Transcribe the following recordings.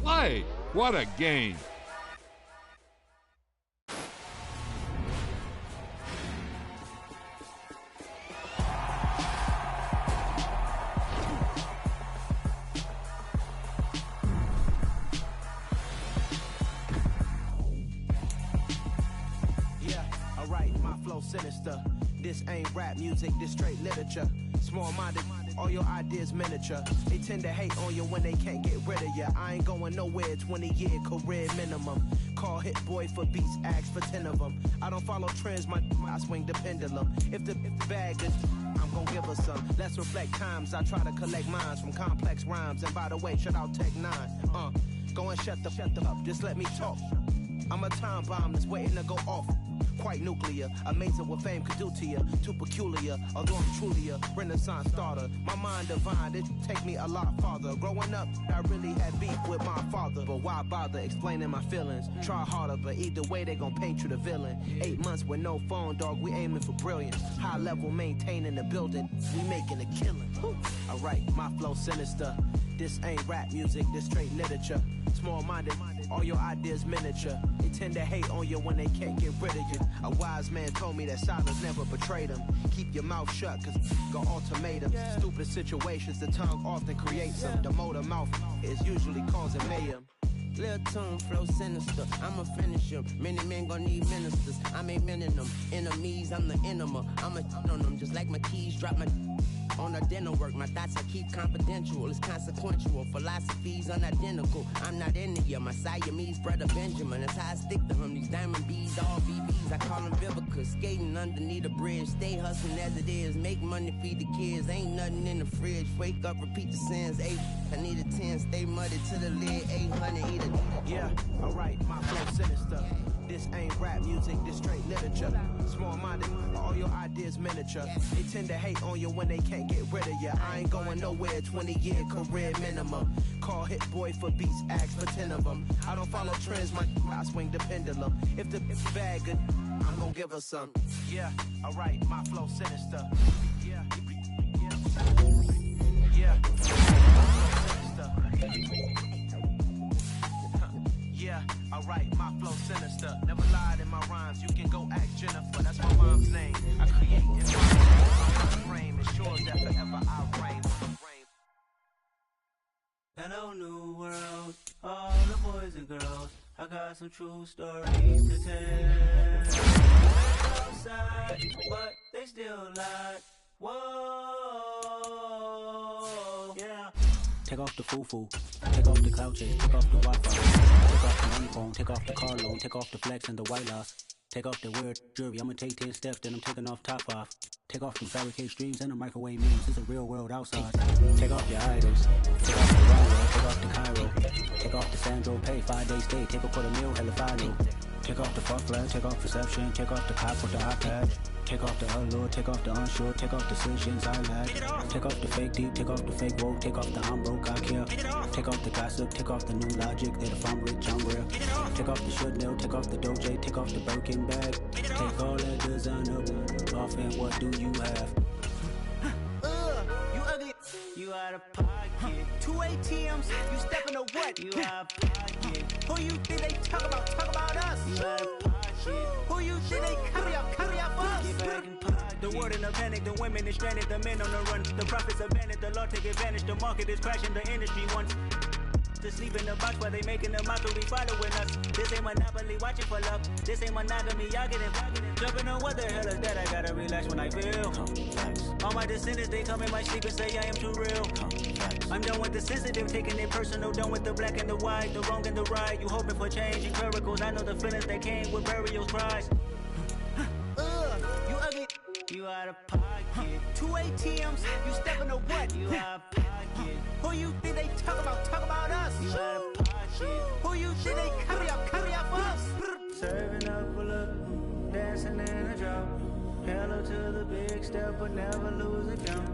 play. What a game. Sinister. This ain't rap music, this straight literature. Small-minded, all your ideas miniature. They tend to hate on you when they can't get rid of you. I ain't going nowhere, 20-year career minimum. Call Hit Boy for beats, ask for 10 of them. I don't follow trends, I swing the pendulum. If the bag is, I'm gonna give her some. Let's reflect times, I try to collect minds from complex rhymes. And by the way, shout out Tech 9. Go and shut the up, just let me talk. I'm a time bomb that's waiting to go off. Quite nuclear, amazing what fame could do to you. Too peculiar, although I'm truly a renaissance starter. My mind divine, it take me a lot farther. Growing up, I really had beef with my father. But why bother explaining my feelings? Try harder, but either way they gon' paint you the villain. 8 months with no phone, dog, we aiming for brilliance. High level maintaining the building, we making a killing. Alright, my flow sinister. This ain't rap music, this straight literature. Small-minded, all your ideas miniature. They tend to hate on you when they can't get rid of you. A wise man told me that silence never betrayed him. Keep your mouth shut, cause got ultimatums. Stupid situations, the tongue often creates them. The motor mouth is usually causing mayhem. Lil' tune, flow sinister, I'ma finish him. Many men gon' need ministers, I'm a men in them. Enemies, I'm the enema, I'ma on them. Just like my keys, drop my on a dinner work. My thoughts I keep confidential, it's consequential. Philosophies unidentical, I'm not into you. My Siamese brother Benjamin, that's how I stick to him. These diamond bees, all BBs, I call them Vivica. Skating underneath a bridge, stay hustling as it is. Make money, feed the kids, ain't nothing in the fridge. Wake up, repeat the sins, 8, I need a 10. Stay muddy to the lid, 800, eat a. Yeah, alright, my flow sinister. This ain't rap music, this straight literature. Small-minded, all your ideas miniature. They tend to hate on you when they can't get rid of you. I ain't going nowhere, 20-year career minimum. Call Hit Boy for beats, ask for 10 of them. I don't follow trends, I swing the pendulum. If the bag good, I'm gonna give her some. Yeah, alright, my flow sinister. Yeah, yeah, alright, my flow sinister. Never lied in my rhymes, you can go ask Jennifer. That's my mom's name. I create in my frame. Ensures that forever I reign. Hello, new world, all the boys and girls. I got some true stories to tell. Outside, but they still lie. Whoa, yeah. Take off the foo-foo, take off the cloud chase, take off the Wi-Fi, take off the money phone, take off the car loan, take off the flex and the white loss. Take off the weird jewelry, I'ma take 10 steps, then I'm taking off top off. Take off the fabricate streams and the microwave memes, it's a real world outside. Take off your idols, take off the runway, take off the Cairo, take off the Sandro Pay, 5-day stay, take a quarter meal, hella final. Take off the fuck flag, take off perception, take off the cop with the iPad. Take off the allure, take off the unsure, take off decisions I lack. Take off the fake deep, take off the fake woke, take off the I'm broke, I care. Take off the gossip, take off the new logic, that if I'm rich, I'm real. Take off the should know, take off the doje, take off the Birkin bag. Take all that designer off and what do you have? You ugly, you out of pocket. 2 ATMs, you stepping to what? You out of pocket. Who you think they talk about us? You out of pocket. Who you think they carry up us? The world in a panic, the women is stranded, the men on the run. The profits abandoned, the law take advantage, the market is crashing, the industry wants to sleep in the box while they making a mockery following us. This ain't monopoly, watching for love. This ain't monogamy, y'all getting jumping on what the hell is that? I gotta relax when I feel. All my descendants, they come in my sleep and say I am too real. I'm done with the sensitive, taking it personal, done with the black and the white, the wrong and the right. You hoping for change and miracles, I know the feelings that came with burial cries. You ugly, you out of pocket. 2 ATMs, you stepping to what? You out of pocket. Who you think they talk about us? You out of pocket. Who you think they carry up us? Serving up a look, dancing in a drop. Hello to the big step, but never lose a count.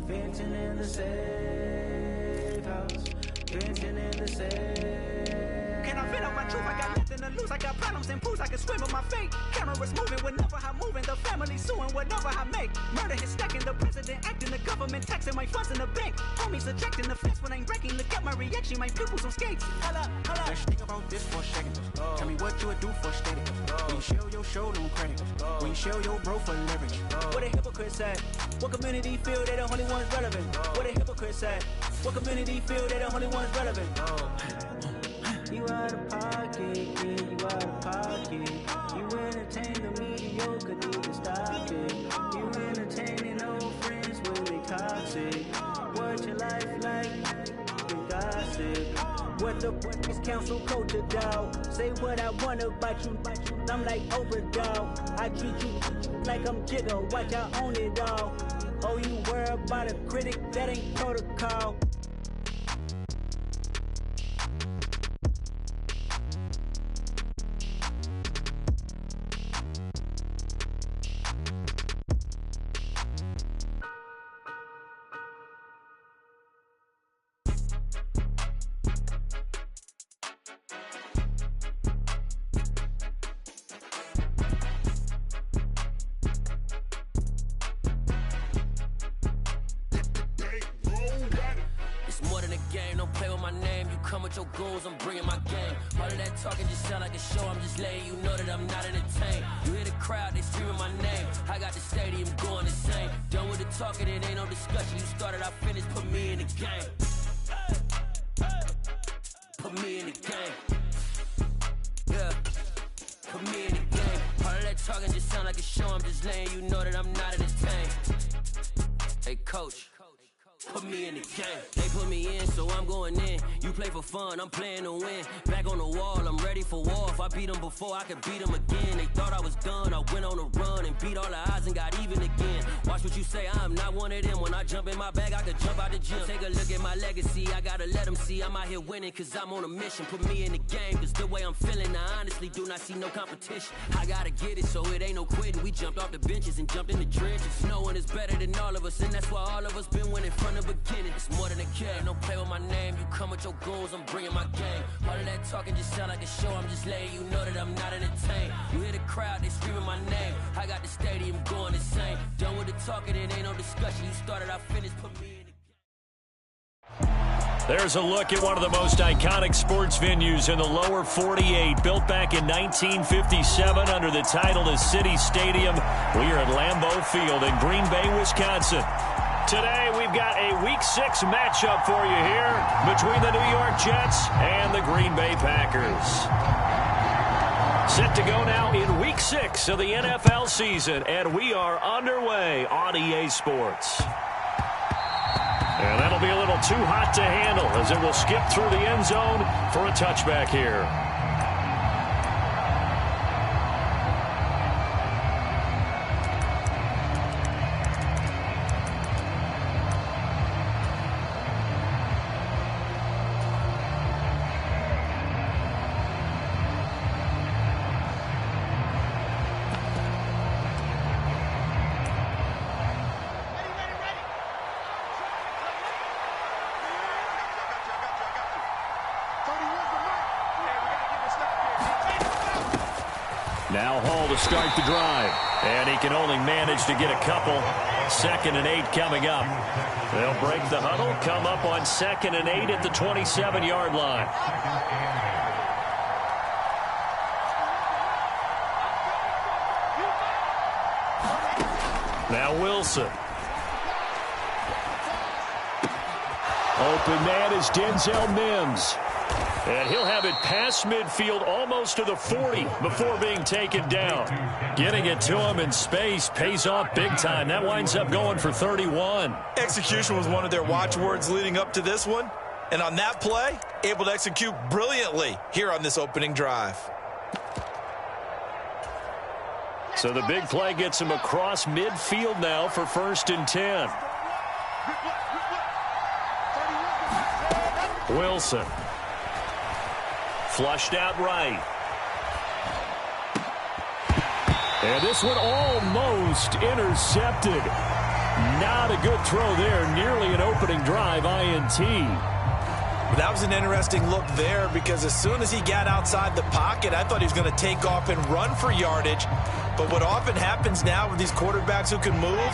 Venting in the safe house, venting in the safe. Can I fit up my truth, I got nothing to lose. I got problems and booze, I can swim with my fate. Cameras moving whenever I'm moving. The family suing whatever I make. Murder is stacking, the president acting, the government taxing my funds in the bank. Homies ejecting the fence when I'm breaking. Look at my reaction, my pupils on skates. Hold up. Let's think about this for a second. Tell me what you would do for steady. When you show your show, no credit. When you show your bro for leverage. What a hypocrite said. What community feel they the only ones relevant? What a hypocrite said. What community feel they the only ones relevant? You out of pocket, yeah, you out of pocket. You entertain the mediocre, need to stop it. You entertaining old friends when they toxic. What your life like? You gossip. What the is council culture, dog? Say what I want about you, I'm like overdog. I treat you like I'm Jigga, watch I own it all. Oh, you worry about a critic, that ain't protocol. Your goals, I'm bringing my game. All of that talking just sound like a show. I'm just letting you know that I'm not entertained. You hear the crowd, they screaming my name. I got the stadium going insane. Done with the talking, it ain't no discussion. You started, I finished, put me in the game. Put me in the game. Yeah, put me in the game. All of that talking just sound like a show. I'm just letting you know that I'm not entertained. Hey, coach. Put me in the game. They put me in, so I'm going in. You play for fun, I'm playing to win. Back on the wall, I'm ready for war. If I beat them before, I could beat them again. They thought I was done, I went on a run and beat all the odds and got even again. Watch what you say, I'm not one of them. When I jump in my bag, I could jump out the gym. Take a look at my legacy, I gotta let them see I'm out here winning, cause I'm on a mission. Put me in the game, cause the way I'm feeling, I honestly do not see no competition. I gotta get it, so it ain't no quitting. We jumped off the benches and jumped in the trenches. No one is better than all of us, and that's why all of us been winning from the beginning. It's more than a game, don't play with my name. You come with your goons, I'm bringing my game. All of that talking just sound like a show. I'm just letting you know that I'm not entertained. You hear the crowd, they screaming my name. I got the stadium going insane. Done with the talking, it ain't no discussion. You started, I finished, put me in the game. There's a look at one of the most iconic sports venues in the lower 48. Built back in 1957 under the title of City Stadium. We are at Lambeau Field in Green Bay, Wisconsin. Today, we've got a Week 6 matchup for you here between the New York Jets and the Green Bay Packers. Set to go now in Week 6 of the NFL season, and we are underway on EA Sports. And that'll be a little too hot to handle as it will skip through the end zone for a touchback here. Now Hall to start the drive. And he can only manage to get a couple. 2nd and 8 coming up. They'll break the huddle, come up on 2nd and 8 at the 27-yard line. Now Wilson. Open man is Denzel Mims. And he'll have it past midfield almost to the 40 before being taken down. Getting it to him in space pays off big time. That winds up going for 31. Execution was one of their watchwords leading up to this one. And on that play, able to execute brilliantly here on this opening drive. So the big play gets him across midfield now for 1st and 10. Wilson. Flushed out right. And this one almost intercepted. Not a good throw there. Nearly an opening drive INT. That was an interesting look there because as soon as he got outside the pocket, I thought he was going to take off and run for yardage. But what often happens now with these quarterbacks who can move,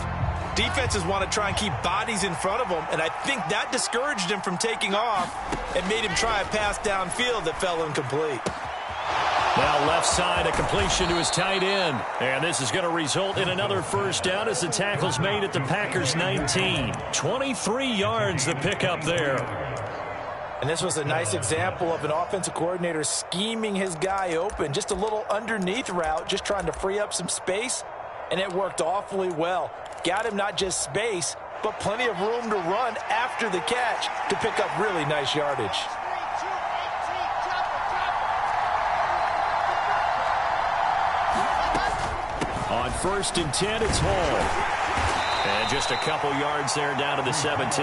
defenses want to try and keep bodies in front of them, and I think that discouraged him from taking off and made him try a pass downfield that fell incomplete. Now left side, a completion to his tight end. And this is going to result in another first down as the tackle's made at the Packers' 19. 23 yards the pickup there. And this was a nice example of an offensive coordinator scheming his guy open. Just a little underneath route, just trying to free up some space, and it worked awfully well. Got him not just space, but plenty of room to run after the catch to pick up really nice yardage. On 1st and 10, it's Hall. And just a couple yards there down to the 17.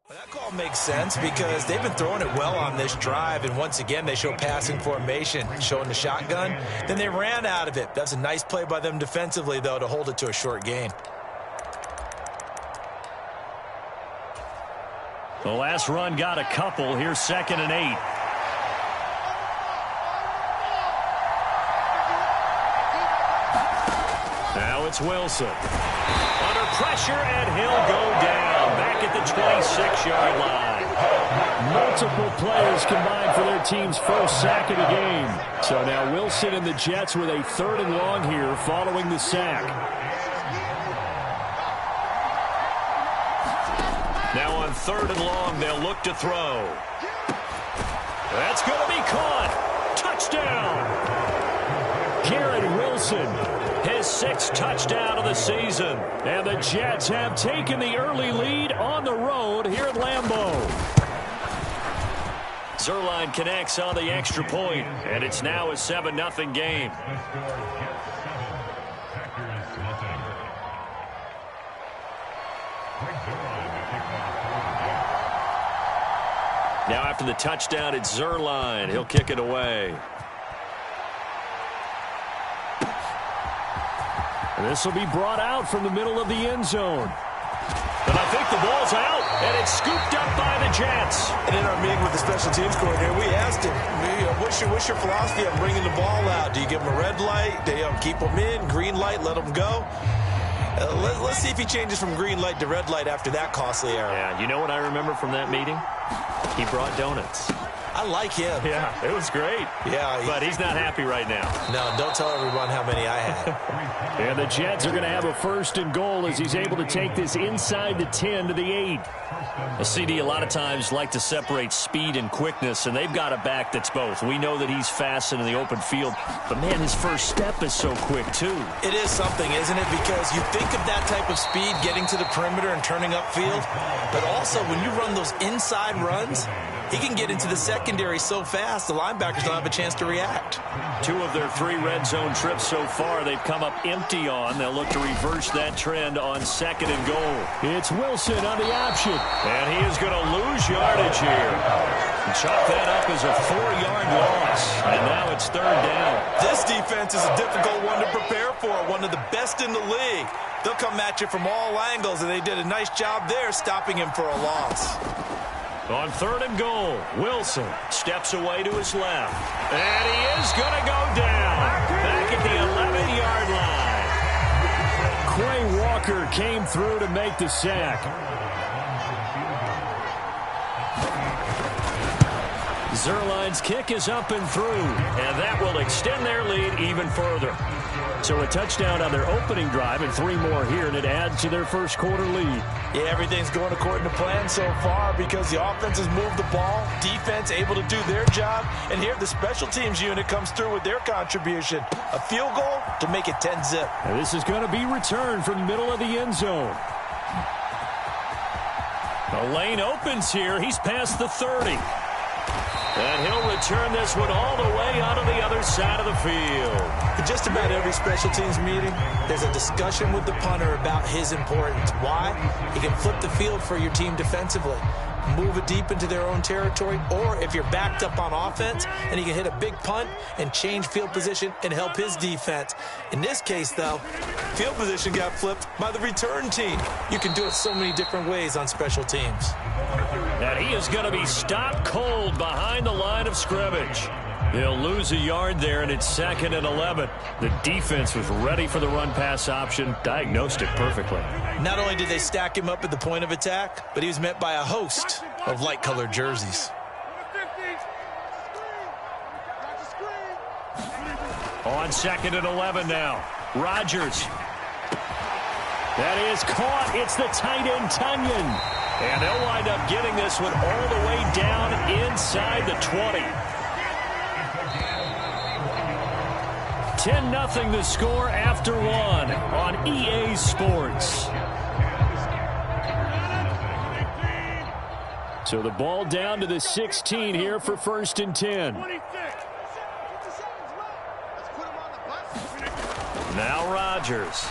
Well, that call makes sense because they've been throwing it well on this drive, and once again they show passing formation, showing the shotgun. Then they ran out of it. That's a nice play by them defensively, though, to hold it to a short gain. The last run got a couple. Here's 2nd and 8. Now it's Wilson. Under pressure, and he'll go down. Back at the 26-yard line. Multiple players combined for their team's first sack of the game. So now Wilson and the Jets with a 3rd and long here following the sack. Now on 3rd and long, they'll look to throw. That's going to be caught. Touchdown. Garrett Wilson, his 6th touchdown of the season. And the Jets have taken the early lead on the road here at Lambeau. Zerline connects on the extra point, and it's now a 7-0 game. Now after the touchdown, it's Zerline. He'll kick it away. And this will be brought out from the middle of the end zone. And I think the ball's out, and it's scooped up by the Jets. And in our meeting with the special teams coordinator, we asked him, what's your philosophy on bringing the ball out? Do you give them a red light? Do you keep them in? Green light, let them go? Let's see if he changes from green light to red light after that costly error. Yeah, you know what I remember from that meeting? He brought donuts. I like him. Yeah, it was great. Yeah. But he's not happy right now. No, don't tell everyone how many I had. And the Jets are going to have a 1st and goal as he's able to take this inside the 10 to the 8. A CD a lot of times like to separate speed and quickness, and they've got a back that's both. We know that he's fast in the open field, but, man, his first step is so quick, too. It is something, isn't it? Because you think of that type of speed getting to the perimeter and turning upfield, but also when you run those inside runs, he can get into the secondary so fast the linebackers don't have a chance to react. 2 of their 3 red zone trips so far they've come up empty on. They'll look to reverse that trend on 2nd and goal. It's Wilson on the option. And he is going to lose yardage here. Chalk that up as a 4-yard loss. And now it's 3rd down. This defense is a difficult one to prepare for, one of the best in the league. They'll come at you from all angles, and they did a nice job there stopping him for a loss. On 3rd and goal, Wilson steps away to his left. And he is going to go down. Back at the 11-yard line. Quay Walker came through to make the sack. Zerline's kick is up and through, and that will extend their lead even further. So a touchdown on their opening drive and 3 more here, and it adds to their first quarter lead. Yeah, everything's going according to plan so far because the offense has moved the ball, defense able to do their job, and here the special teams unit comes through with their contribution. A field goal to make it 10-zip. And this is going to be returned from the middle of the end zone. The lane opens here. He's past the 30. And he'll return this one all the way out of the other side of the field. In just about every special teams meeting, there's a discussion with the punter about his importance. Why? He can flip the field for your team defensively, move it deep into their own territory, or if you're backed up on offense, and he can hit a big punt and change field position and help his defense. In this case, though, field position got flipped by the return team. You can do it so many different ways on special teams. And he is going to be stopped cold behind the line of scrimmage. He'll lose a yard there, and it's 2nd and 11. The defense was ready for the run-pass option, diagnosed it perfectly. Not only did they stack him up at the point of attack, but he was met by a host of light-colored jerseys. On 2nd and 11 now. Rodgers. That is caught. It's the tight end, Tunyon. And they'll wind up getting this one all the way down inside the 20. 10-0 the score after one on EA Sports. So the ball down to the 16 here for 1st and 10. Now Rodgers.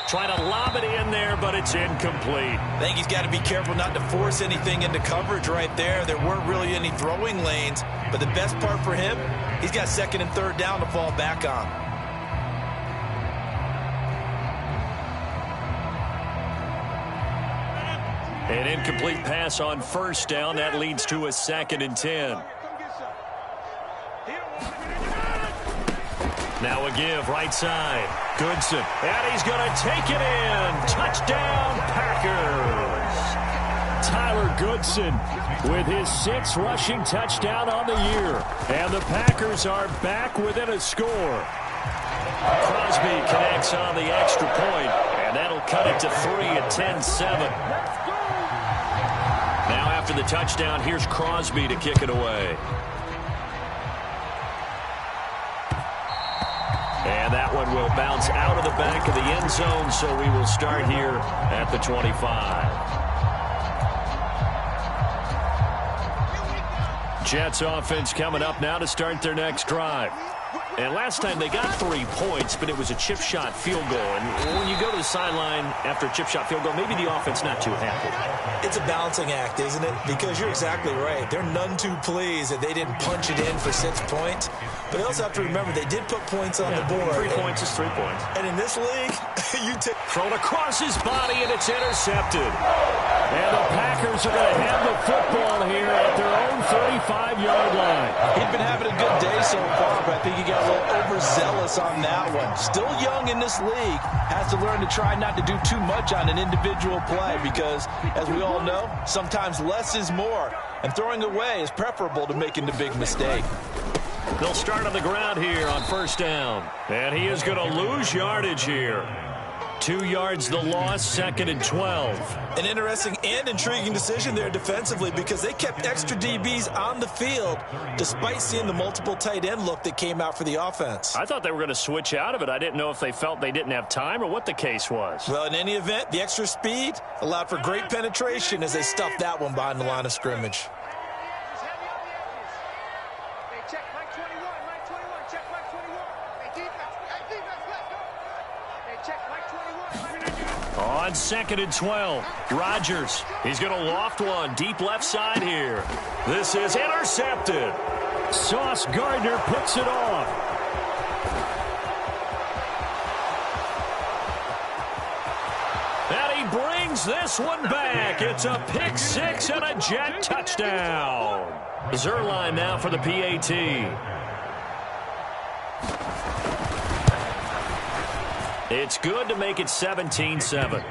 Trying to lob it in there, but it's incomplete. I think he's got to be careful not to force anything into coverage right there. There weren't really any throwing lanes, but the best part for him, he's got 2nd and 3rd down to fall back on. An incomplete pass on 1st down. That leads to a 2nd and 10. Now a give, right side. Goodson. And he's going to take it in. Touchdown, Packers. Tyler Goodson with his 6th rushing touchdown on the year. And the Packers are back within a score. Crosby connects on the extra point, and that'll cut it to 3 at 10-7. Now after the touchdown, here's Crosby to kick it away. And that one will bounce out of the back of the end zone, so we will start here at the 25. Jets offense coming up now to start their next drive. And last time they got 3 points, but it was a chip shot field goal. And when you go to the sideline after a chip shot field goal, maybe the offense not too happy. It's a balancing act, isn't it? Because you're exactly right. They're none too pleased that they didn't punch it in for 6 points. But they also have to remember they did put points on the board. 3 points is 3 points. And in this league, you take... Thrown across his body, and it's intercepted. And the Packers are going to have the football here at their own 35-yard line. He'd been having a good day so far, but I think he got a little overzealous on that one. Still young in this league. Has to learn to try not to do too much on an individual play because, as we all know, sometimes less is more. And throwing away is preferable to making the big mistake. They'll start on the ground here on 1st down. And he is going to lose yardage here. 2 yards the loss, 2nd and 12. An interesting and intriguing decision there defensively because they kept extra DBs on the field despite seeing the multiple tight end look that came out for the offense. I thought they were going to switch out of it. I didn't know if they felt they didn't have time or what the case was. Well, in any event, the extra speed allowed for great penetration as they stuffed that one behind the line of scrimmage. On 2nd and 12, Rodgers. He's going to loft one deep left side here. This is intercepted. Sauce Gardner picks it off. And he brings this one back. It's a pick 6 and a Jet touchdown. Zerline now for the PAT. It's good to make it 17-7.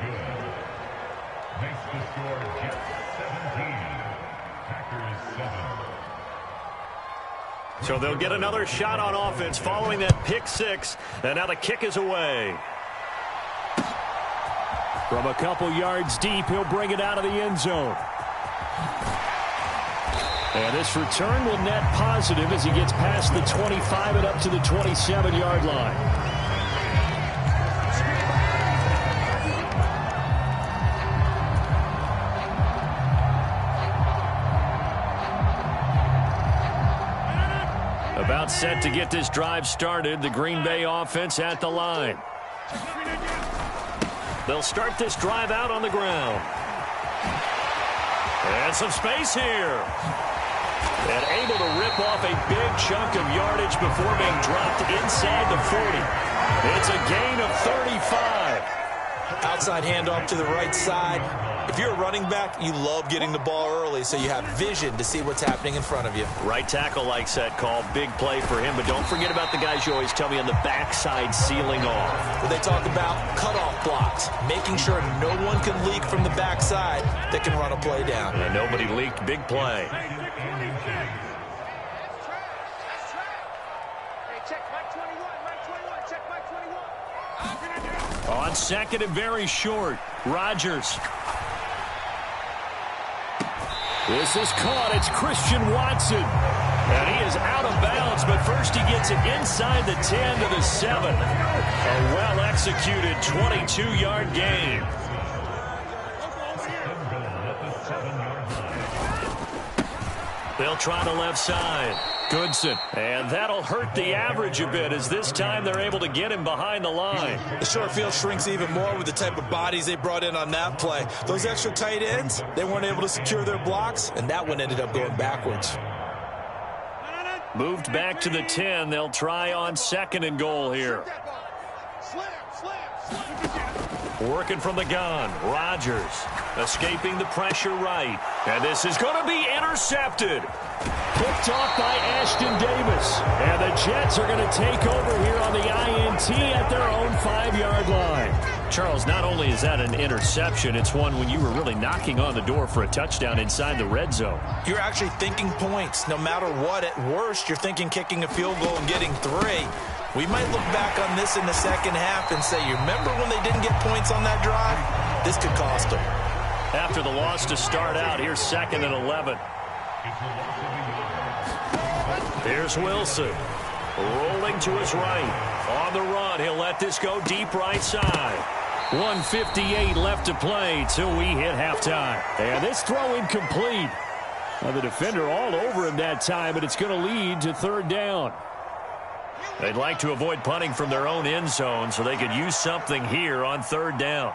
So they'll get another shot on offense following that pick 6. And now the kick is away. From a couple yards deep, he'll bring it out of the end zone. And this return will net positive as he gets past the 25 and up to the 27-yard line. About set to get this drive started. The Green Bay offense at the line. They'll start this drive out on the ground. And some space here. And able to rip off a big chunk of yardage before being dropped inside the 40. It's a gain of 35. Outside handoff to the right side. If you're a running back, you love getting the ball early so you have vision to see what's happening in front of you. Right tackle likes that call. Big play for him. But don't forget about the guys you always tell me on the backside sealing off. When they talk about cutoff blocks, making sure no one can leak from the backside that can run a play down. And nobody leaked. Big play. On second and very short, Rodgers. This is caught. It's Christian Watson. And he is out of bounds, but first he gets it inside the 10 to the 7. A well-executed 22-yard gain. They'll try the left side. Goodson. And that'll hurt the average a bit as this time they're able to get him behind the line. The short field shrinks even more with the type of bodies they brought in on that play. Those extra tight ends, they weren't able to secure their blocks, and that one ended up going backwards. Moved back to the 10. They'll try on second and goal here. Working from the gun. Rodgers escaping the pressure right. And this is going to be intercepted. Picked off by Ashton Davis. And the Jets are going to take over here on the INT at their own 5-yard line. Charles, not only is that an interception, it's one when you were really knocking on the door for a touchdown inside the red zone. You're actually thinking points. No matter what, at worst, you're thinking kicking a field goal and getting 3. We might look back on this in the second half and say, you remember when they didn't get points on that drive? This could cost them. After the loss to start out, here's second and 11. Here's Wilson. Rolling to his right. On the run, he'll let this go deep right side. 1:58 left to play till we hit halftime. And this throw incomplete. Now the defender all over him that time, but it's going to lead to third down. They'd like to avoid punting from their own end zone so they could use something here on third down.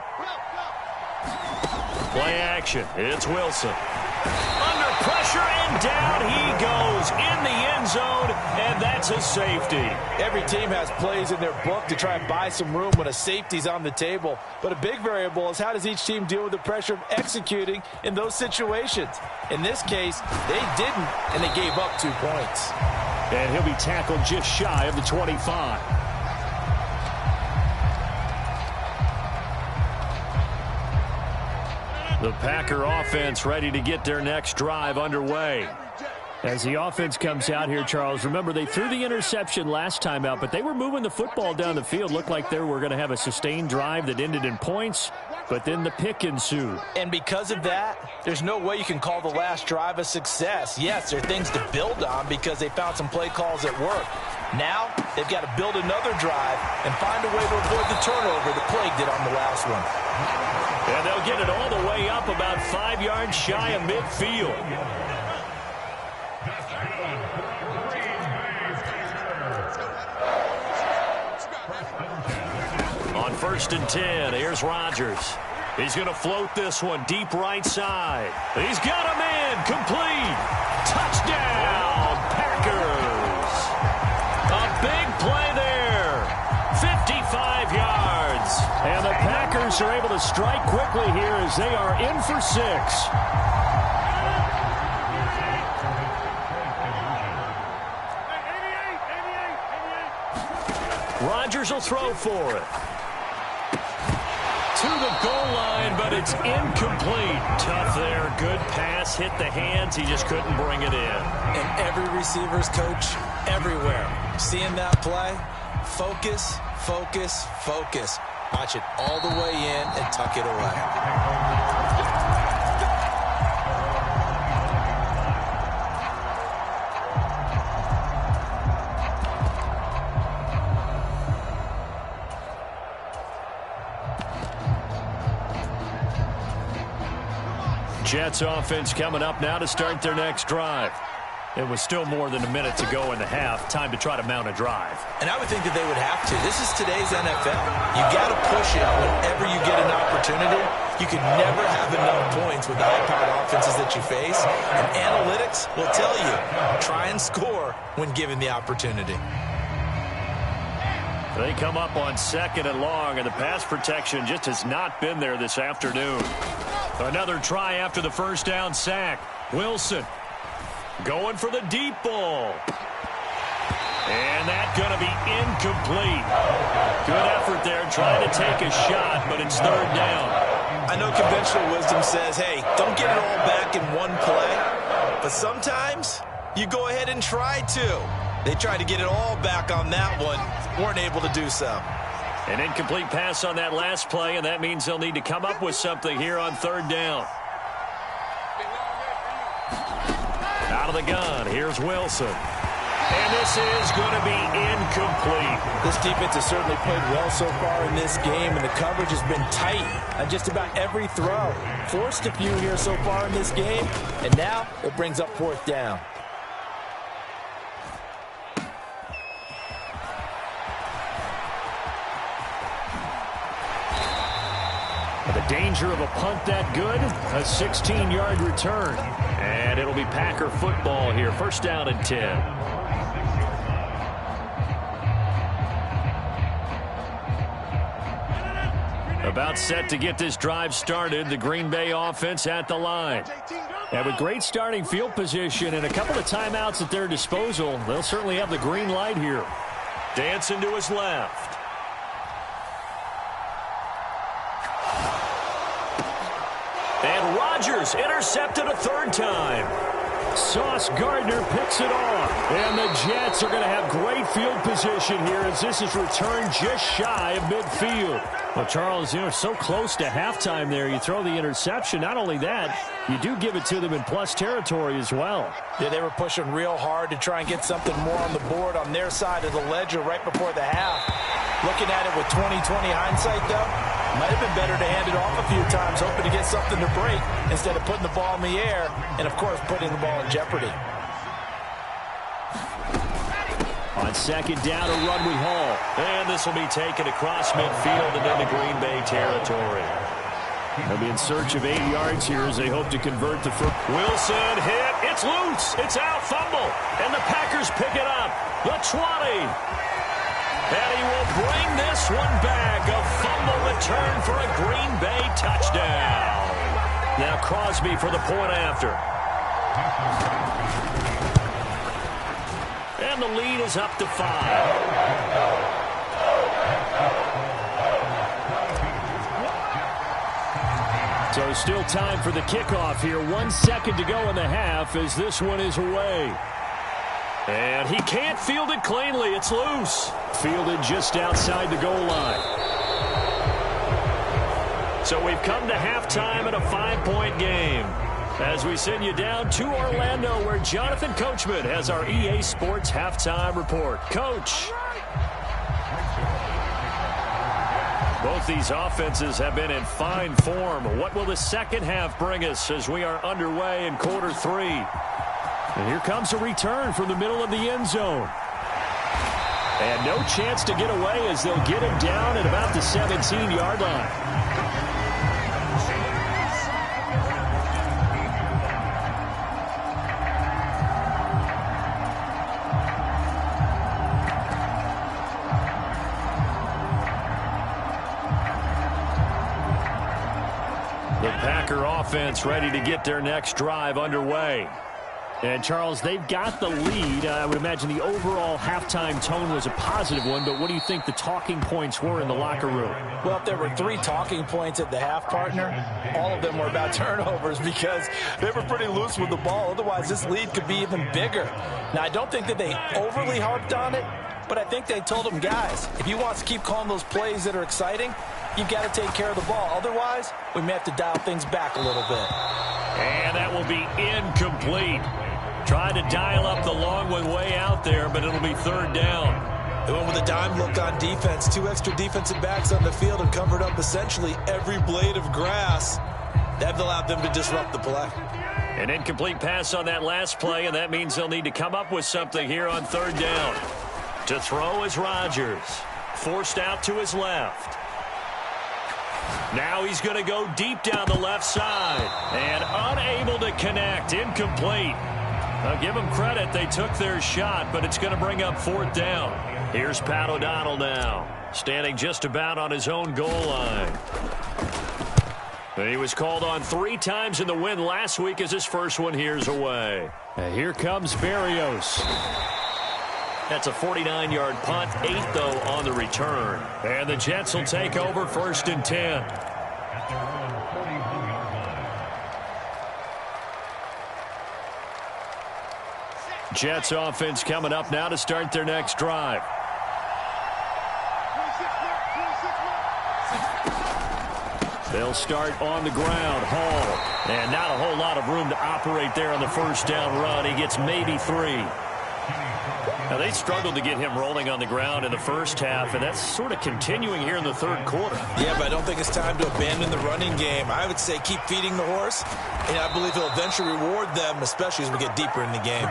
Play action. It's Wilson. Under pressure, and down he goes in the end zone, and that's a safety. Every team has plays in their book to try and buy some room when a safety's on the table. But a big variable is how does each team deal with the pressure of executing in those situations. In this case, they didn't, and they gave up 2 points. And he'll be tackled just shy of the 25. The Packer offense ready to get their next drive underway. As the offense comes out here, Charles, remember they threw the interception last time out, but they were moving the football down the field. Looked like they were going to have a sustained drive that ended in points, but then the pick ensued. And because of that, there's no way you can call the last drive a success. Yes, there are things to build on because they found some play calls that work. Now, they've got to build another drive and find a way to avoid the turnover that plagued it on the last one. And they'll get it all the way up about 5 yards shy of midfield. On 1st and 10, here's Rodgers. He's going to float this one deep right side. He's got him in. Complete. Touchdown, Packers. A big play there. 55 yards. And the Packers are able to strike quickly here as they are in for 6. Rodgers will throw for it. To the goal line, but it's incomplete. Tough there. Good pass. Hit the hands. He just couldn't bring it in. And every receiver's coach everywhere. Seeing that play, focus, focus, focus. Watch it all the way in and tuck it away. Jets offense coming up now to start their next drive. It was still more than a minute to go in the half. Time to try to mount a drive. And I would think that they would have to. This is today's NFL. You got to push it whenever you get an opportunity. You can never have enough points with the high-powered offenses that you face. And analytics will tell you, try and score when given the opportunity. They come up on 2nd and long, and the pass protection just has not been there this afternoon. Another try after the first down sack. Wilson going for the deep ball. And that's going to be incomplete. Good effort there trying to take a shot, but it's 3rd down. I know conventional wisdom says, hey, don't get it all back in one play. But sometimes you go ahead and try to. They tried to get it all back on that one. Weren't able to do so. An incomplete pass on that last play, and that means they'll need to come up with something here on 3rd down. Out of the gun, here's Wilson. And this is going to be incomplete. This defense has certainly played well so far in this game, and the coverage has been tight on just about every throw. Forced a few here so far in this game, and now it brings up 4th down. The danger of a punt that good, a 16-yard return. And it'll be Packer football here. 1st down and 10. About set to get this drive started. The Green Bay offense at the line. And with great starting field position and a couple of timeouts at their disposal, they'll certainly have the green light here. Dancing to his left. And Rodgers intercepted a 3rd time. Sauce Gardner picks it off. And the Jets are going to have great field position here as this is returned just shy of midfield. Well, Charles, so close to halftime there. You throw the interception. Not only that, you do give it to them in plus territory as well. Yeah, they were pushing real hard to try and get something more on the board on their side of the ledger right before the half. Looking at it with 20/20 hindsight, though, might have been better to hand it off a few times, hoping to get something to break instead of putting the ball in the air and, of course, putting the ball in jeopardy. On 2nd down, a run we haul. And this will be taken across midfield and into Green Bay territory. They'll be in search of 8 yards here as they hope to convert the first. Wilson hit. It's loose. It's out. Fumble. And the Packers pick it up. The 20. And he will bring this one back. A fumble return for a Green Bay touchdown. Now Crosby for the point after. And the lead is up to 5. So still time for the kickoff here. 1 second to go in the half as this one is away. And he can't field it cleanly. It's loose. Fielded just outside the goal line. So we've come to halftime in a 5-point game. As we send you down to Orlando, where Jonathan Coachman has our EA Sports halftime report. Coach. Both these offenses have been in fine form. What will the second half bring us as we are underway in quarter 3? And here comes a return from the middle of the end zone. And no chance to get away as they'll get him down at about the 17-yard line. The Packer offense ready to get their next drive underway. And, Charles, they've got the lead. I would imagine the overall halftime tone was a positive one, but what do you think the talking points were in the locker room? Well, if there were 3 talking points at the half, partner, all of them were about turnovers because they were pretty loose with the ball. Otherwise, this lead could be even bigger. Now, I don't think that they overly harped on it, but I think they told them, guys, if you want to keep calling those plays that are exciting, you've got to take care of the ball. Otherwise, we may have to dial things back a little bit. And that will be incomplete. Trying to dial up the long one way out there, but it'll be 3rd down. They went with a dime look on defense. 2 extra defensive backs on the field and covered up essentially every blade of grass. That allowed them to disrupt the play. An incomplete pass on that last play, and that means they'll need to come up with something here on third down. To throw is Rodgers. Forced out to his left. Now he's going to go deep down the left side. And unable to connect. Incomplete. I'll give them credit. They took their shot, but it's going to bring up fourth down. Here's Pat O'Donnell now, standing just about on his own goal line. He was called on 3 times in the win last week as his first one here's away. And here comes Berrios. That's a 49-yard punt, 8 though on the return. And the Jets will take over 1st and 10. Jets offense coming up now to start their next drive. They'll start on the ground. Hall. And not a whole lot of room to operate there on the first down run. He gets maybe 3. Now, they struggled to get him rolling on the ground in the first half, and that's sort of continuing here in the third quarter. Yeah, but I don't think it's time to abandon the running game. I would say keep feeding the horse, and I believe he'll eventually reward them, especially as we get deeper in the game.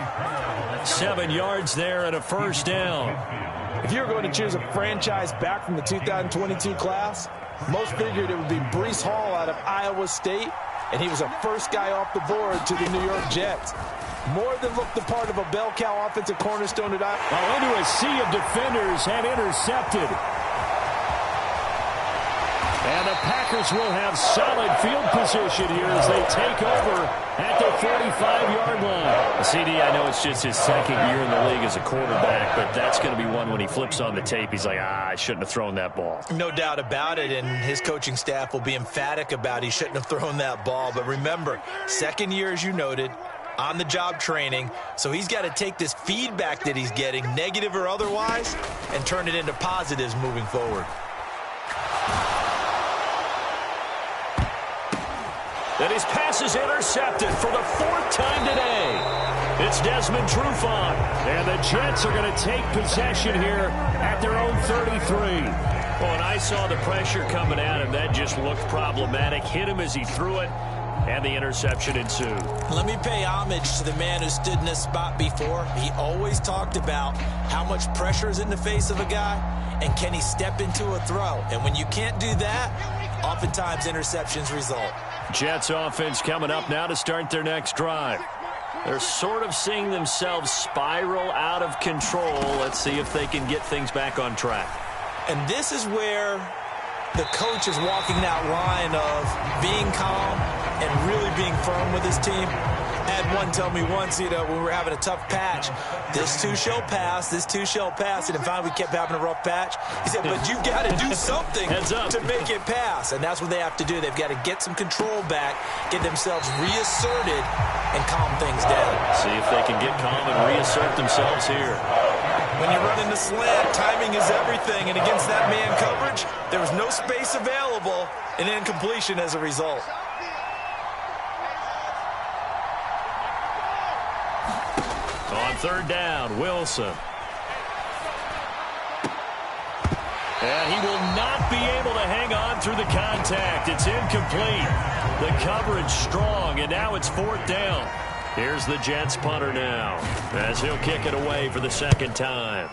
7 yards there and a first down. If you were going to choose a franchise back from the 2022 class, most figured it would be Breece Hall out of Iowa State, and he was the first guy off the board to the New York Jets. More than looked the part of a bell cow offensive cornerstone at Iowa. Into a sea of defenders and intercepted. And the Packers will have solid field position here as they take over at the 45-yard line. CD, I know it's just his second year in the league as a quarterback, but that's going to be one when he flips on the tape. He's like, I shouldn't have thrown that ball. No doubt about it, and his coaching staff will be emphatic about he shouldn't have thrown that ball. But remember, second year, as you noted, on-the-job training, so he's got to take this feedback that he's getting, negative or otherwise, and turn it into positives moving forward. And his pass is intercepted for the 4th time today. It's Desmond Trufant. And the Jets are going to take possession here at their own 33. Well, and I saw the pressure coming at him. That just looked problematic. Hit him as he threw it, and the interception ensued. Let me pay homage to the man who stood in this spot before. He always talked about how much pressure is in the face of a guy, and can he step into a throw. And when you can't do that, oftentimes interceptions result. Jets offense coming up now to start their next drive. They're sort of seeing themselves spiral out of control. Let's see if they can get things back on track. And this is where the coach is walking that line of being calm and really being firm with his team. I had one tell me once, when we were having a tough patch, this too shall pass, this too shall pass. And finally we kept having a rough patch. He said, but you've got to do something to make it pass. And that's what they have to do. They've got to get some control back, get themselves reasserted, and calm things down. See if they can get calm and reassert themselves here. When you run into slant, timing is everything. And against that man coverage, there was no space available, and incompletion as a result. On third down, Wilson. And he will not be able to hang on through the contact. It's incomplete. The coverage strong, and now it's 4th down. Here's the Jets punter now, as he'll kick it away for the 2nd time.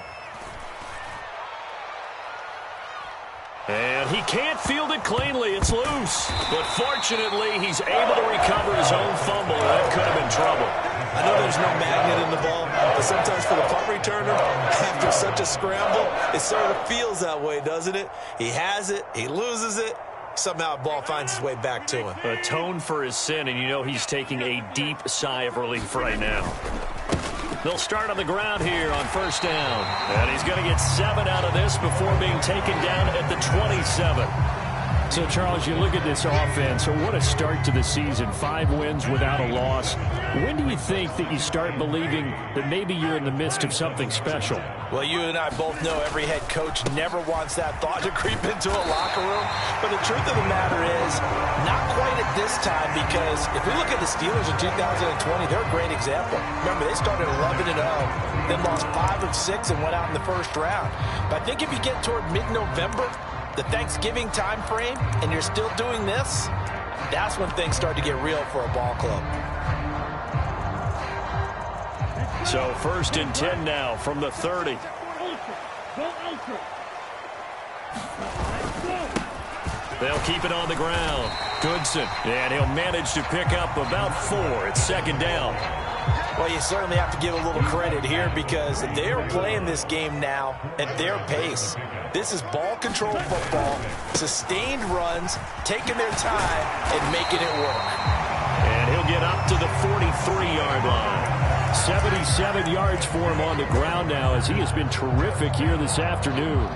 And he can't field it cleanly. It's loose. But fortunately, he's able to recover his own fumble. That could have been trouble. I know there's no magnet in the ball, but sometimes for the punt returner, after such a scramble, it sort of feels that way, doesn't it? He has it, he loses it, somehow the ball finds its way back to him. Atone for his sin, and you know he's taking a deep sigh of relief right now. They'll start on the ground here on 1st down. And he's going to get 7 out of this before being taken down at the 27. So, Charles, you look at this offense, what a start to the season. 5 wins without a loss. When do you think that you start believing that maybe you're in the midst of something special? Well, you and I both know every head coach never wants that thought to creep into a locker room. But the truth of the matter is, not quite at this time, because if we look at the Steelers in 2020, they're a great example. Remember, they started 11-0, then lost 5 of 6 and went out in the first round. But I think if you get toward mid-November, the Thanksgiving time frame, and you're still doing this, that's when things start to get real for a ball club. So 1st and 10 now from the 30. They'll keep it on the ground. Goodson, and he'll manage to pick up about 4. It's 2nd down. Well, you certainly have to give a little credit here because they are playing this game now at their pace. This is ball control football, sustained runs, taking their time and making it work. And he'll get up to the 43-yard line. 77 yards for him on the ground now as he has been terrific here this afternoon.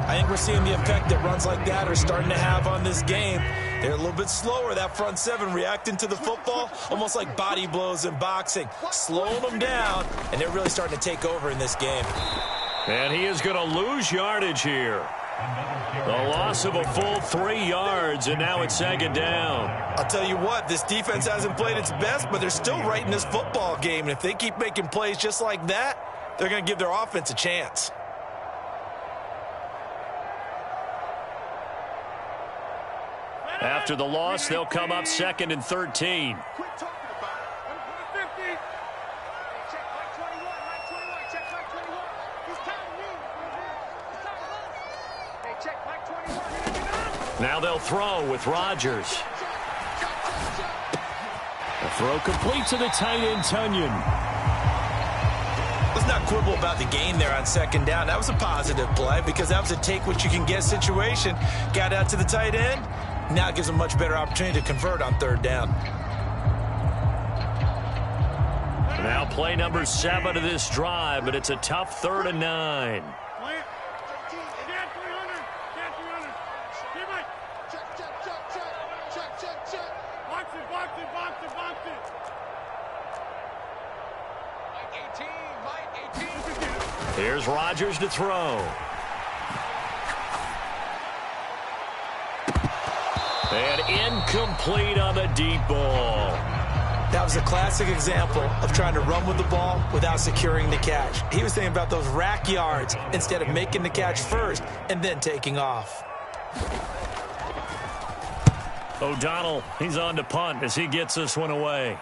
I think we're seeing the effect that runs like that are starting to have on this game. They're a little bit slower, that front seven, reacting to the football, almost like body blows in boxing, slowing them down, and they're really starting to take over in this game. And he is going to lose yardage here. The loss of a full 3 yards, and now it's 2nd down. I'll tell you what, this defense hasn't played its best, but they're still right in this football game. And if they keep making plays just like that, they're going to give their offense a chance. After the loss, they'll come up 2nd and 13. Now they'll throw with Rodgers. The throw complete to the tight end, Tunyon. Let's not quibble about the gain there on 2nd down. That was a positive play because that was a take-what-you-can-get situation. Got out to the tight end. Now it gives them a much better opportunity to convert on 3rd down. Now play number 7 of this drive, but it's a tough 3rd and 9. Here's Rodgers to throw. And incomplete on the deep ball. That was a classic example of trying to run with the ball without securing the catch. He was thinking about those rack yards instead of making the catch first and then taking off. O'Donnell, he's on to punt as he gets this one away.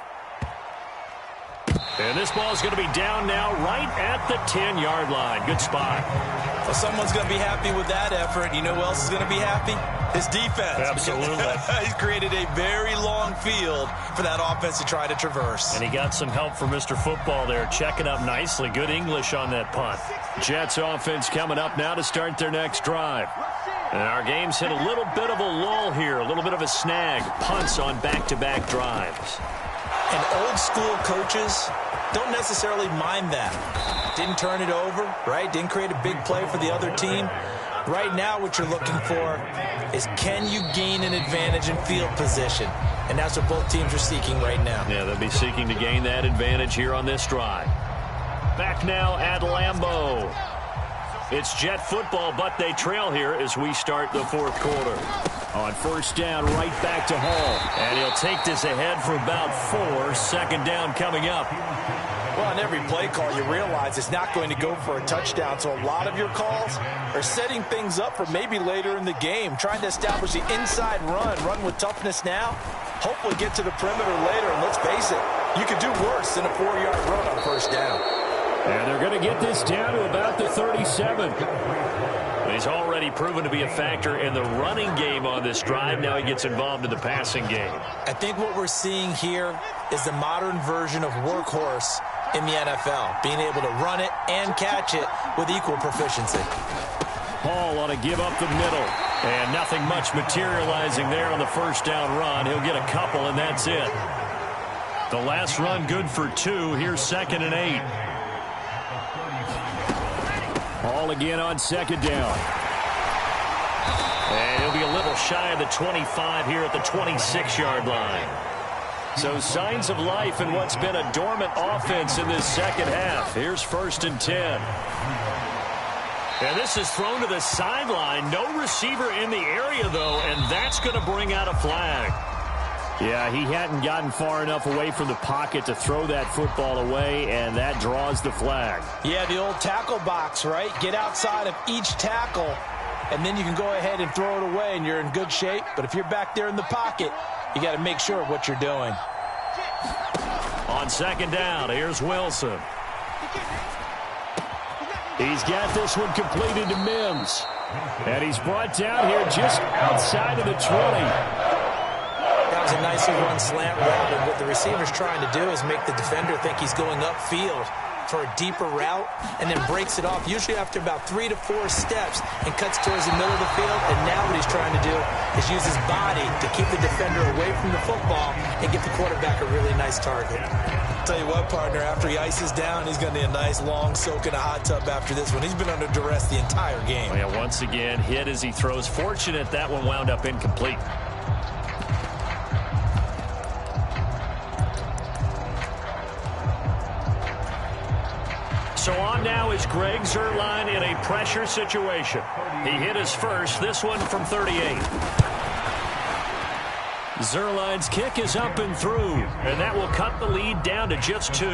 And this ball is going to be down now right at the 10-yard line. Good spot. Well, someone's going to be happy with that effort. You know who else is going to be happy? His defense. Absolutely. He's created a very long field for that offense to try to traverse. And he got some help from Mr. Football there, checking up nicely. Good English on that punt. Jets offense coming up now to start their next drive. And our game's hit a little bit of a lull here, a little bit of a snag. Punts on back-to-back drives. And old-school coaches don't necessarily mind that. Didn't turn it over, right? Didn't create a big play for the other team. Right now what you're looking for is can you gain an advantage in field position? And that's what both teams are seeking right now. Yeah, they'll be seeking to gain that advantage here on this drive. Back now at Lambeau. It's Jet football, but they trail here as we start the 4th quarter. On 1st down, right back to Hall. And he'll take this ahead for about 4. 2nd down coming up. Well, on every play call, you realize it's not going to go for a touchdown. So a lot of your calls are setting things up for maybe later in the game, trying to establish the inside run with toughness now, hopefully get to the perimeter later. And let's face it, you could do worse than a 4-yard run on 1st down. And they're going to get this down to about the 37. He's already proven to be a factor in the running game on this drive. Now he gets involved in the passing game. I think what we're seeing here is the modern version of workhorse in the NFL, being able to run it and catch it with equal proficiency. Hall on a give up the middle. And nothing much materializing there on the 1st down run. He'll get a couple, and that's it. The last run good for 2. Here's 2nd and 8. Hall again on 2nd down. And he'll be a little shy of the 25 here at the 26-yard line. So signs of life in what's been a dormant offense in this 2nd half. Here's 1st and 10. And this is thrown to the sideline. No receiver in the area, though, and that's going to bring out a flag. Yeah, he hadn't gotten far enough away from the pocket to throw that football away, and that draws the flag. Yeah, the old tackle box, right? Get outside of each tackle, and then you can go ahead and throw it away, and you're in good shape. But if you're back there in the pocket, you got to make sure of what you're doing. On second down, here's Wilson. He's got this one completed to Mims. And he's brought down here just outside of the 20. That was a nicely run slant route, and what the receiver's trying to do is make the defender think he's going upfield for a deeper route, and then breaks it off, usually after about 3 to 4 steps, and cuts towards the middle of the field. And now what he's trying to do is use his body to keep the defender away from the football and give the quarterback a really nice target. Tell you what, partner, after he ices down, he's going to need a nice long soak in a hot tub after this one. He's been under duress the entire game. Oh, yeah, once again, hit as he throws. Fortunate that one wound up incomplete. So on now is Greg Zuerlein in a pressure situation. He hit his first, this one from 38. Zuerlein's kick is up and through, and that will cut the lead down to just 2.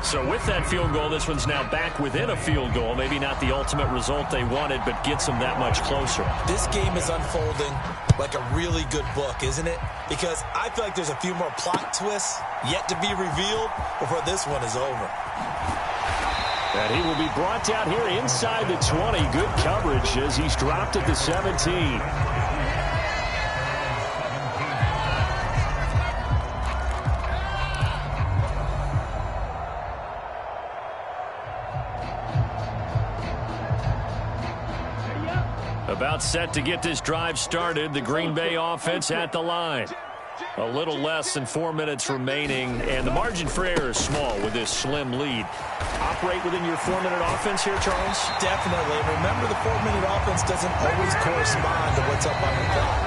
So with that field goal, this one's now back within a field goal. Maybe not the ultimate result they wanted, but gets them that much closer. This game is unfolding like a really good book, isn't it? Because I feel like there's a few more plot twists yet to be revealed before this one is over. And he will be brought down here inside the 20. Good coverage as he's dropped at the 17. About set to get this drive started. The Green Bay offense at the line. A little less than 4 minutes remaining, and the margin for error is small with this slim lead. Operate within your 4-minute offense here, Charles? Definitely. Remember, the 4-minute offense doesn't always correspond to what's up on the clock.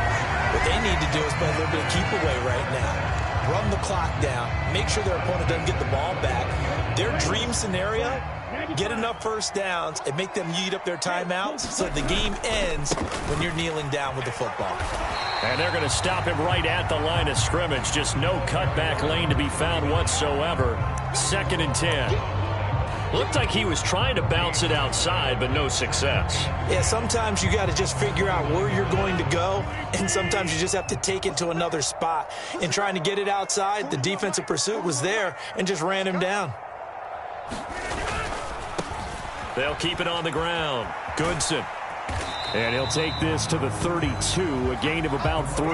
What they need to do is play a little bit of keep away right now. Run the clock down. Make sure their opponent doesn't get the ball back. Their dream scenario, get enough first downs and make them eat up their timeouts so the game ends when you're kneeling down with the football. And they're going to stop him right at the line of scrimmage. Just no cutback lane to be found whatsoever. 2nd and 10. Looked like he was trying to bounce it outside, but no success. Yeah, sometimes you got to just figure out where you're going to go, and sometimes you just have to take it to another spot. In trying to get it outside, the defensive pursuit was there and just ran him down. They'll keep it on the ground. Goodson. And he'll take this to the 32, a gain of about 3.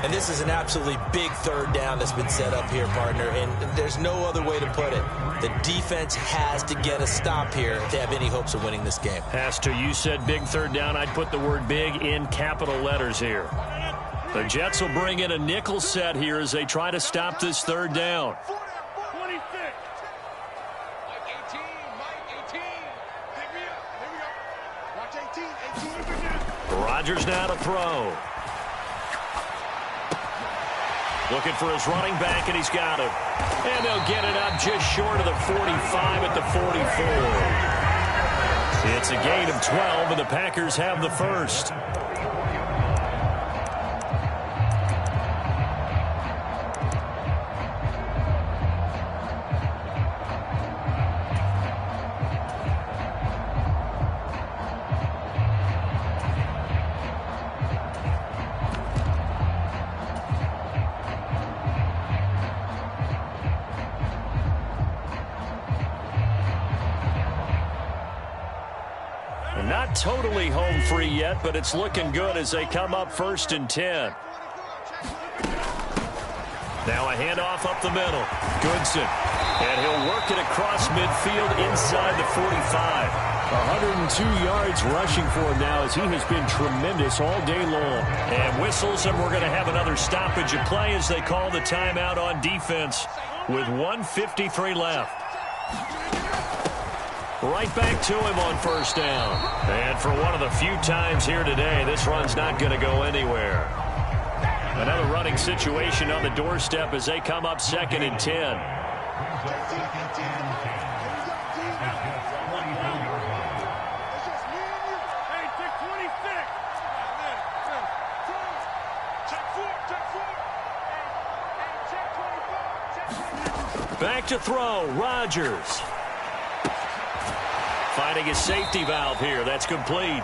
And this is an absolutely big third down that's been set up here, partner, and there's no other way to put it. The defense has to get a stop here to have any hopes of winning this game. Has to. You said big third down. I'd put the word big in capital letters here. The Jets will bring in a nickel set here as they try to stop this third down. Rodgers now to throw. Looking for his running back, and he's got him. And they'll get it up just short of the 45 at the 44. It's a gain of 12, and the Packers have the first. Not totally home free yet, but it's looking good as they come up 1st and 10. Now a handoff up the middle. Goodson. And he'll work it across midfield inside the 45. 102 yards rushing for him now as he has been tremendous all day long. And whistles, and we're going to have another stoppage of play as they call the timeout on defense with 1:53 left. Right back to him on 1st down. And for one of the few times here today, this run's not going to go anywhere. Another running situation on the doorstep as they come up 2nd and 10. Back to throw, Rodgers. Finding his safety valve here. That's complete.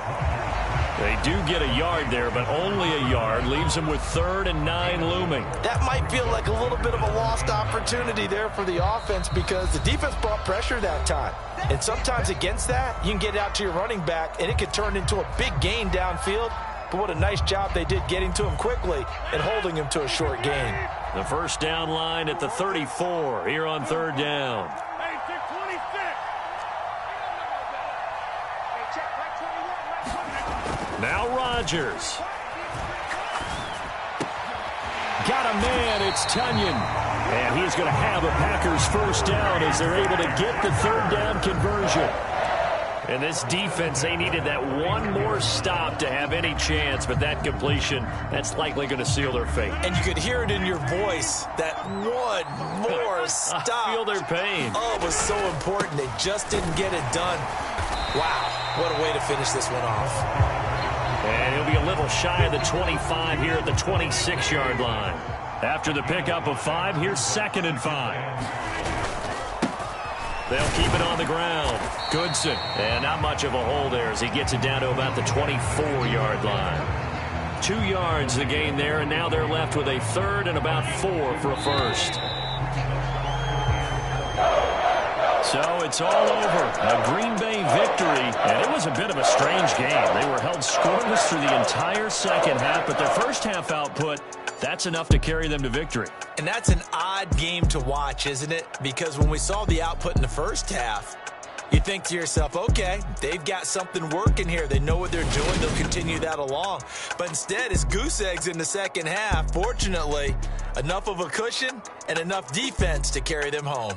They do get a yard there, but only a yard. Leaves them with 3rd and 9 looming. That might feel like a little bit of a lost opportunity there for the offense because the defense brought pressure that time. And sometimes against that, you can get out to your running back, and it could turn into a big gain downfield. But what a nice job they did getting to him quickly and holding him to a short gain. The first down line at the 34 here on 3rd down. Now Rodgers. Got a man, it's Tunyon. And he's going to have a Packers first down as they're able to get the 3rd down conversion. And this defense, they needed that one more stop to have any chance, but that completion, that's likely going to seal their fate. And you could hear it in your voice, that one more stop. I feel their pain. Oh, it was so important. They just didn't get it done. Wow, what a way to finish this one off. And he'll be a little shy of the 25 here at the 26-yard line. After the pickup of 5, here's 2nd and 5. They'll keep it on the ground. Goodson. And not much of a hole there as he gets it down to about the 24-yard line. 2 yards the gain there, and now they're left with a 3rd and about 4 for a first. So it's all over. A Green Bay victory, and it was a bit of a strange game. They were held scoreless through the entire second half, but their first half output, that's enough to carry them to victory. And that's an odd game to watch, isn't it? Because when we saw the output in the first half, you think to yourself, okay, they've got something working here. They know what they're doing. They'll continue that along. But instead, it's goose eggs in the second half. Fortunately, enough of a cushion and enough defense to carry them home.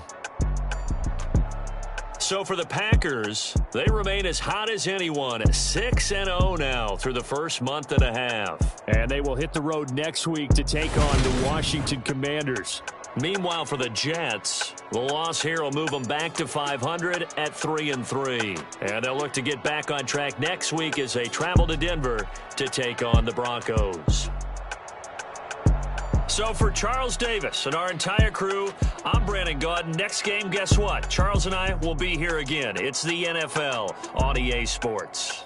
So for the Packers, they remain as hot as anyone at 6-0 now through the first month and a half. And they will hit the road next week to take on the Washington Commanders. Meanwhile, for the Jets, the loss here will move them back to 500 at 3-3. And they'll look to get back on track next week as they travel to Denver to take on the Broncos. So for Charles Davis and our entire crew, I'm Brandon Gaudin. Next game, guess what? Charles and I will be here again. It's the NFL on EA Sports.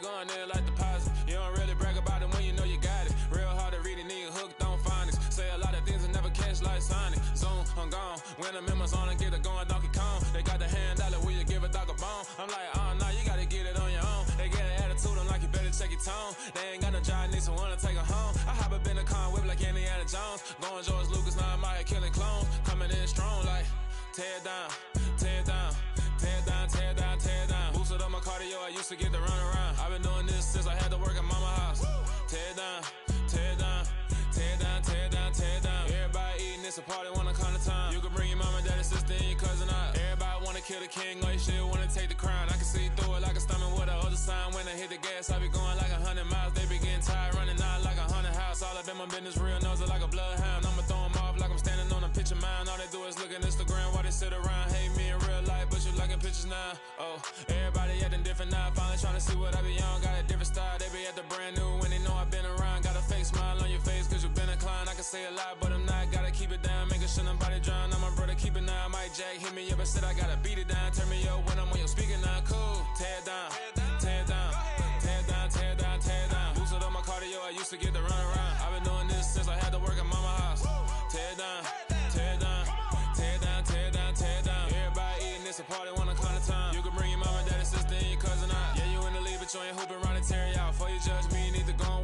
going in like deposit. You don't really brag about it when you know you got it. Real hard to read it, nigga hooked on phonics. Say a lot of things and never catch like Sonic. Zoom, I'm gone. When I'm in my zone and get it going Donkey Kong. They got the hand dollar, will you give a dog a bone? I'm like, oh no, you gotta get it on your own. They get an attitude, I'm like, you better check your tone. They ain't got no job, need someone to take her home. I hop up in the car, whip like Indiana Jones. Going George Lucas, now I'm out here killing clones. Coming in strong like, tear down, tear down, tear down, tear down, tear down. Boosted up my cardio, I used to get to run around. I've been doing this since I had to work at mama house. Tear down, tear down, tear down, tear down, tear down. Everybody eating, it's a party, wanna come to time. You can bring your mama, daddy, sister, and your cousin out. Everybody wanna kill the king, or you shit wanna take the crown. I can see through it like a stomach with a other sign. When I hit the gas, I be going like 100 miles. They be getting tired, running out like 100 house. All up in my business, real nose it like a bloodhound. I'ma throw 'em off like I'm standing on a picture mound. All they do is look at Instagram while they sit around. Hate me in real life, but you liking pictures now. Oh, everybody acting different now. Finally trying to see what I be on. Got a different style, they be at the brand new when they know I've been around. Got a fake smile on your face cause you been inclined. I can say a lot, but I'm not. Gotta keep it down, making sure nobody drown. I'm my brother, keep it now. Mike Jack hit me up and said I gotta beat it down. Turn me up when I'm on your speaker now. Cool, tear down, tear down, tear down, tear down, tear down. Boosted up my cardio, I used to get to run around. I've been doing this since I had to work at mama house. Tear down, tear down, tear down, tear down, tear down. Everybody eating, it's a party, wanna come to time. You can bring your mama, daddy, sister, and your cousin out. Yeah, you in the league, but you ain't hooping around and tear you out. Before you judge me, you need to go